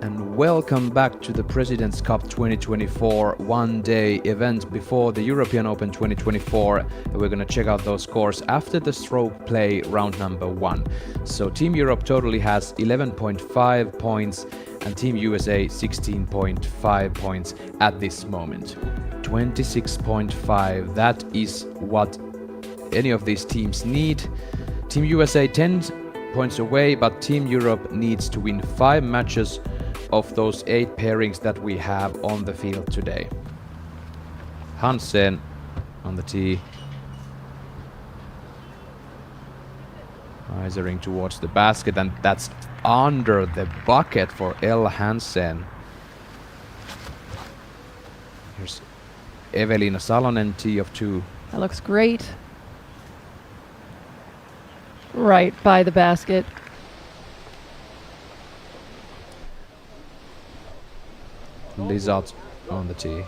and welcome back to the President's Cup 2024 one-day event before the European Open 2024. We're going to check out those scores after the stroke play round number 1. So Team Europe totally has 11.5 points and Team USA 16.5 points at this moment. 26.5, that is what any of these teams need. Team USA 10 points away, but Team Europe needs to win 5 matches of those 8 pairings that we have on the field today. Hansen on the tee. Risering towards the basket, and that's under the bucket for Elle Hansen. Here's Evelina Salonen, tee of 2. That looks great. Right by the basket. Lizard on the tee.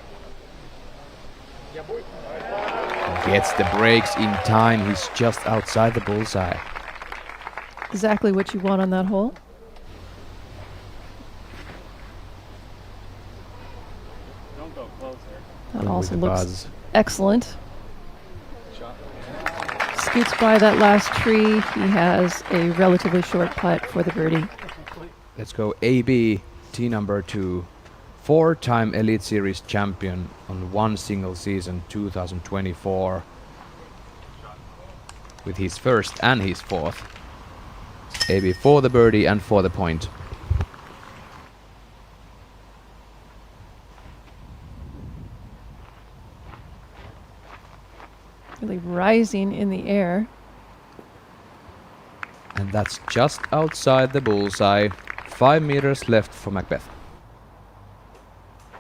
Gets the breaks in time. He's just outside the bullseye. Exactly what you want on that hole. Don't go closer. That With also the looks buzz. excellent. Scoots by that last tree. He has a relatively short putt for the birdie. Let's go AB, tee number 2. 4-time Elite Series champion on one single season, 2024. With his first and his fourth. AB for the birdie and for the point. Really rising in the air. And that's just outside the bullseye. 5 meters left for Macbeth.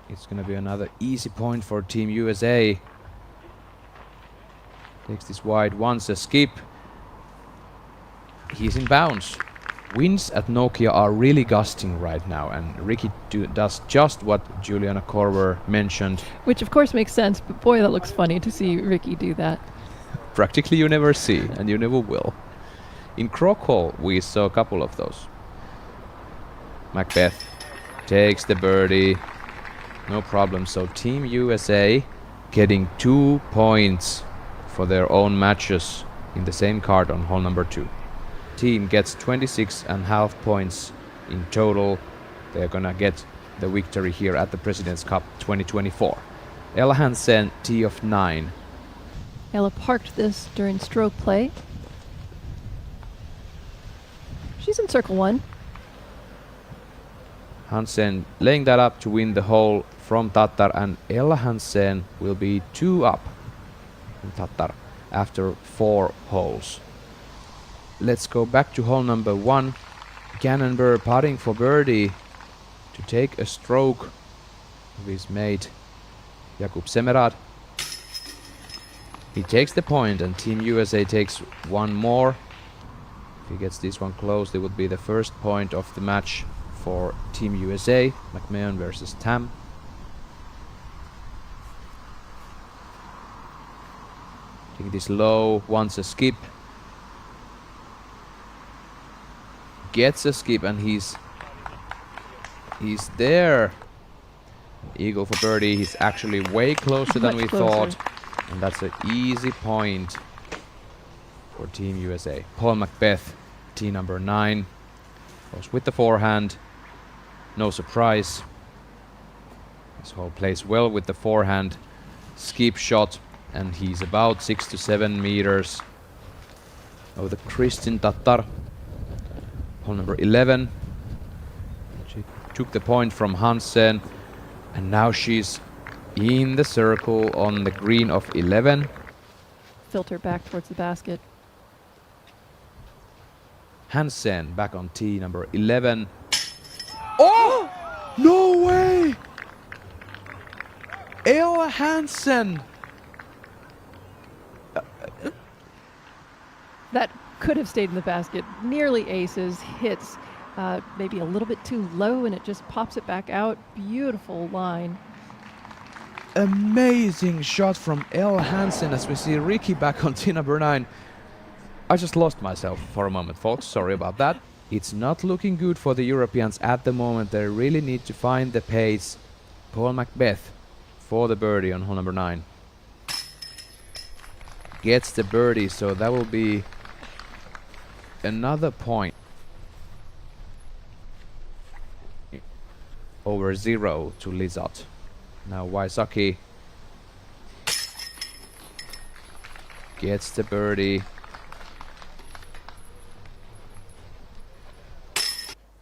It's gonna be another easy point for Team USA. Takes this wide once, a skip. He's in bounds. Winds at Nokia are really gusting right now, and Ricky does just what Juliana Korver mentioned. Which of course makes sense, but boy, that looks funny to see Ricky do that. Practically you never see, and you never will. In Croc Hall, we saw a couple of those. Macbeth takes the birdie. No problem. So Team USA getting 2 points for their own matches in the same card on hole number 2. Team gets 26.5 points in total. They're gonna get the victory here at the President's Cup 2024. Ella Hansen, tee of 9. Ella parked this during stroke play. She's in circle 1. Hansen laying that up to win the hole from Tatar, and Ella Hansen will be 2 up from Tatar after 4 holes. Let's go back to hole number 1. Cannonbird putting for birdie to take a stroke of his mate Jakub Semerad. He takes the point and Team USA takes 1 more. If he gets this one close, it would be the first point of the match for Team USA. McMahon versus Tam. Taking this low, wants a skip. Gets a skip and he's there. Eagle for birdie. He's actually way closer than we Much closer. thought. And that's an easy point for Team USA. Paul Macbeth, tee number 9. Goes with the forehand. No surprise. This hole plays well with the forehand. Skip shot. And he's about 6 to 7 meters over the Kristin Tatar. Hole number 11. She took the point from Hansen. And now she's in the circle on the green of 11. Filter back towards the basket. Hansen back on tee number 11. Oh! No way! Ella Hansen! That could have stayed in the basket. Nearly aces, hits maybe a little bit too low, and it just pops it back out. Beautiful line. Amazing shot from Ella Hansen as we see Ricky back on tee number 9. I just lost myself for a moment, folks. Sorry about that. It's not looking good for the Europeans at the moment. They really need to find the pace. Paul Macbeth for the birdie on hole number 9. Gets the birdie, so that will be another point. Over 0 to Lizotte. Now Wysocki gets the birdie.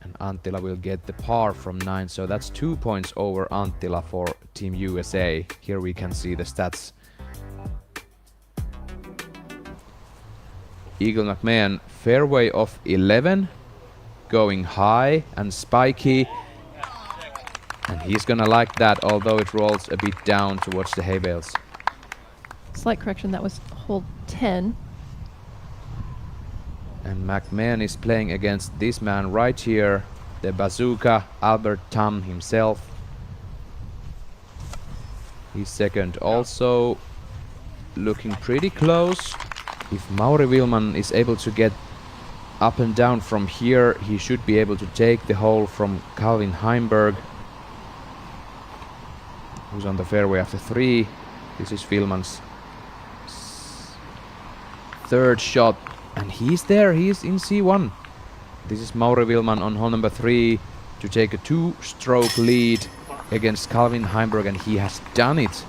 And Anttila will get the par from 9, so that's 2 points over Anttila for Team USA. Here we can see the stats. Eagle McMahon, fairway of 11, going high and spiky. And he's gonna like that, although it rolls a bit down towards the hay bales. Slight correction, that was hole 10. And McMahon is playing against this man right here, the bazooka, Albert Tam himself. He's second, also looking pretty close. If Mauri Wilman is able to get up and down from here, he should be able to take the hole from Calvin Heimberg, who's on the fairway after 3. This is Wilman's third shot, and he's there, he's in C1. This is Mauri Wilman on hole number 3 to take a 2-stroke lead against Calvin Heimberg, and he has done it.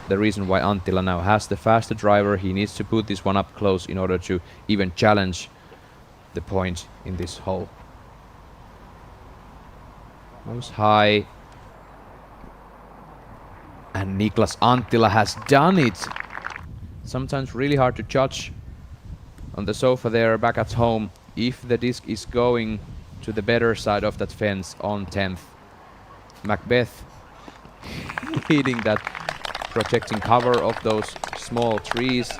The reason why Anttila now has the faster driver, he needs to put this one up close in order to even challenge the point in this hole. Goes high. And Niklas Anttila has done it. Sometimes really hard to judge on the sofa there back at home if the disc is going to the better side of that fence on 10th. Macbeth hitting that protecting cover of those small trees.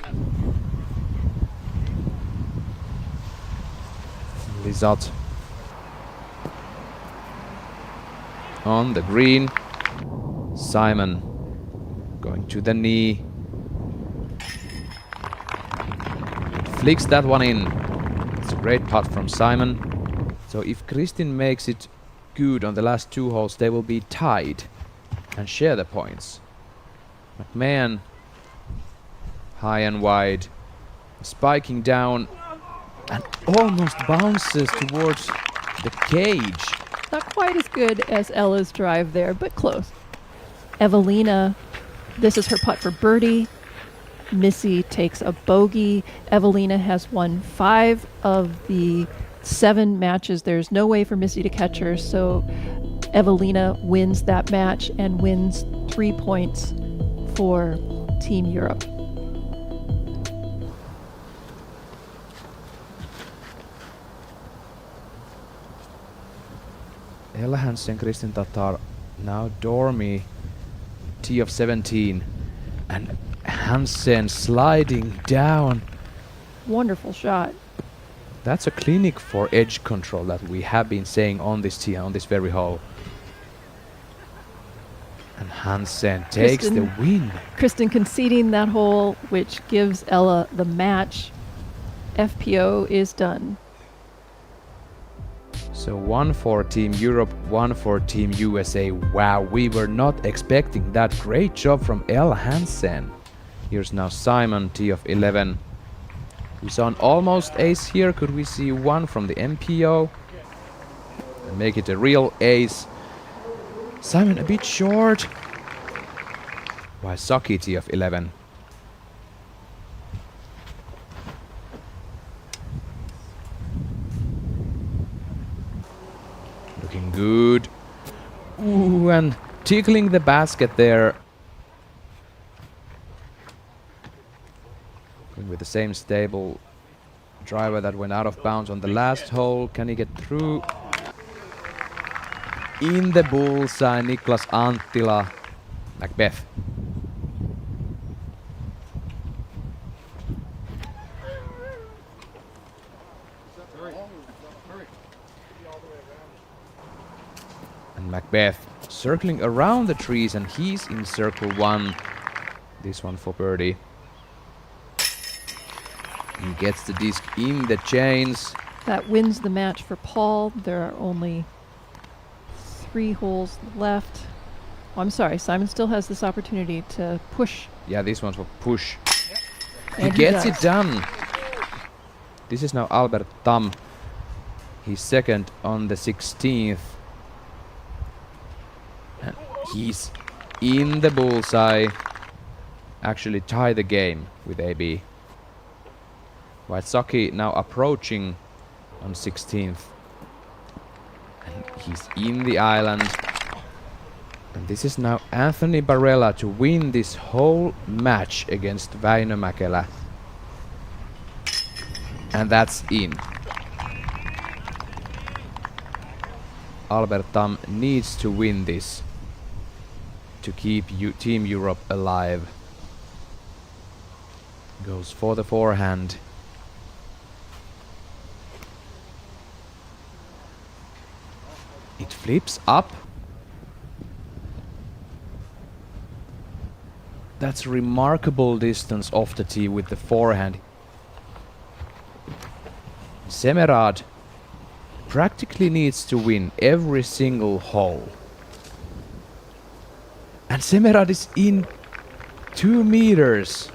Lizotte on the green. Simon going to the knee. Flicks that one in. It's a great putt from Simon. So if Kristin makes it good on the last 2 holes, they will be tied and share the points. McMahon high and wide, spiking down and almost bounces towards the cage. Not quite as good as Ella's drive there, but close. Evelina, this is her putt for birdie. Missy takes a bogey. Evelina has won 5 of the 7 matches. There's no way for Missy to catch her, so Evelina wins that match and wins 3 points for Team Europe. Ella Hansen, Kristin Tatar, now Dormi, tee of 17, and Hansen sliding down. Wonderful shot. That's a clinic for edge control that we have been saying on this tee, on this very hole. And Hansen takes the win. Kristin conceding that hole, which gives Ella the match. FPO is done. So 1 for Team Europe, 1 for Team USA. Wow, we were not expecting that. Great job from Ella Hansen. Here's now Simon, tee of 11. We saw an almost ace here. Could we see 1 from the MPO? And make it a real ace. Simon a bit short. Wysocki, tee of 11. Looking good. Ooh, and tickling the basket there. Going with the same stable driver that went out of bounds on the last hole. Can he get through? In the bullseye, Niklas Anttila. Macbeth. And Macbeth circling around the trees, and he's in circle 1. This one for birdie. He gets the disc in the chains. That wins the match for Paul. There are only 3 holes left. Oh, I'm sorry, Simon still has this opportunity to push. Yeah, this one's for push. He And gets does. it done. This is now Albert Tam. He's second on the 16th. And he's in the bullseye. Actually tie the game with AB. Waitsaki now approaching on 16th. And he's in the island. And this is now Anthony Barella to win this whole match against Väinö Mäkelä. And that's in. Albert Tam needs to win this to keep Team Europe alive. Goes for the forehand. It flips up. That's remarkable distance off the tee with the forehand. Semerad practically needs to win every single hole. And Semerad is in 2 meters.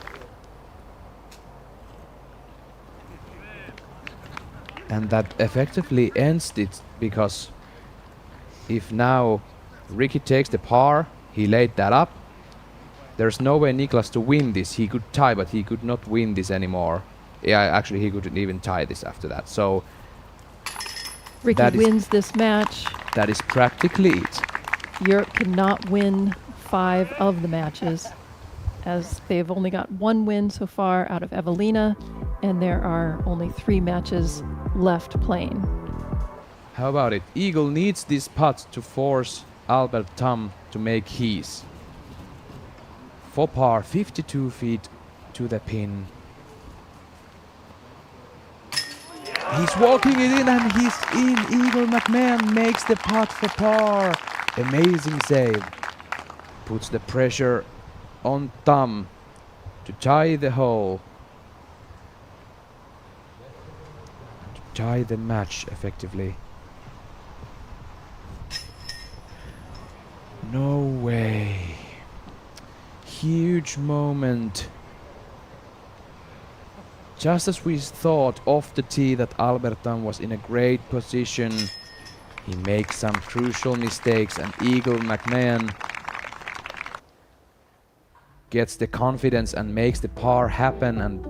And that effectively ends it, because if now Ricky takes the par, he laid that up. There's no way Niklas to win this. He could tie, but he could not win this anymore. Yeah, actually he couldn't even tie this after that. So Ricky wins this match. that is practically it. Europe cannot win 5 of the matches, as they've only got 1 win so far out of Evelina, and there are only 3 matches left playing. How about it? Eagle needs this putt to force Albert Tam to make his. For par, 52 feet to the pin. He's walking it in and he's in. Eagle McMahon makes the putt for par. Amazing save. Puts the pressure on Tam to tie the hole. To tie the match effectively. No way. Huge moment. Just as we thought off the tee that Albert Tam was in a great position, he makes some crucial mistakes, and Eagle McMahon gets the confidence and makes the par happen, and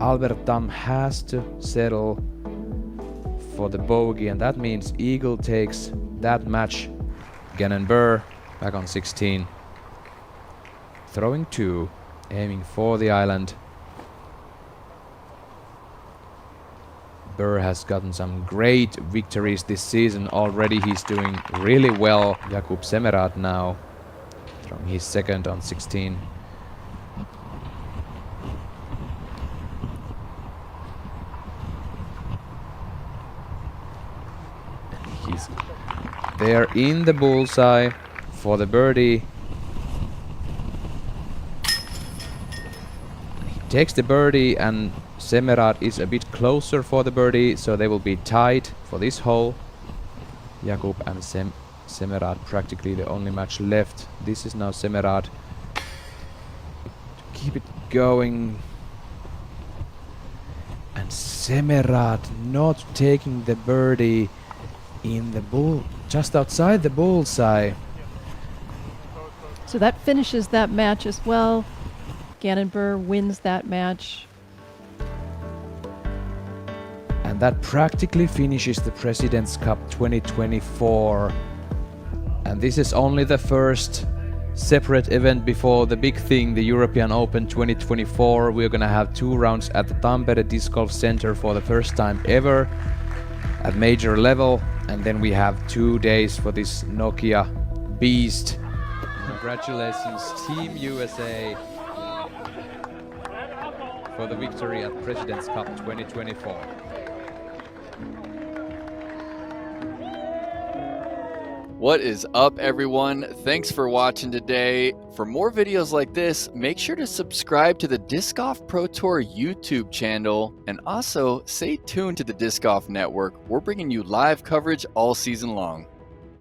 Albert Tam has to settle for the bogey, and that means Eagle takes that match. Gannon Burr back on 16. Throwing 2, aiming for the island. Burr has gotten some great victories this season already. He's doing really well. Jakub Semerad now throwing his second on 16. He's there in the bullseye for the birdie. He takes the birdie, and Semerad is a bit closer for the birdie, so they will be tied for this hole. Jakub and Semerad practically the only match left. This is now Semerad to keep it going. And Semerad not taking the birdie in the just outside the bullseye. So that finishes that match as well. Gannon Burr wins that match. And that practically finishes the President's Cup 2024. And this is only the first separate event before the big thing, the European Open 2024. We're gonna have 2 rounds at the Tampere Disc Golf Center for the first time ever at major level. And then we have 2 days for this Nokia beast. Congratulations, Team USA, for the victory at President's Cup 2024. What is up, everyone? Thanks for watching today. For more videos like this, make sure to subscribe to the Disc Golf Pro Tour YouTube channel, and also stay tuned to the Disc Golf Network. We're bringing you live coverage all season long.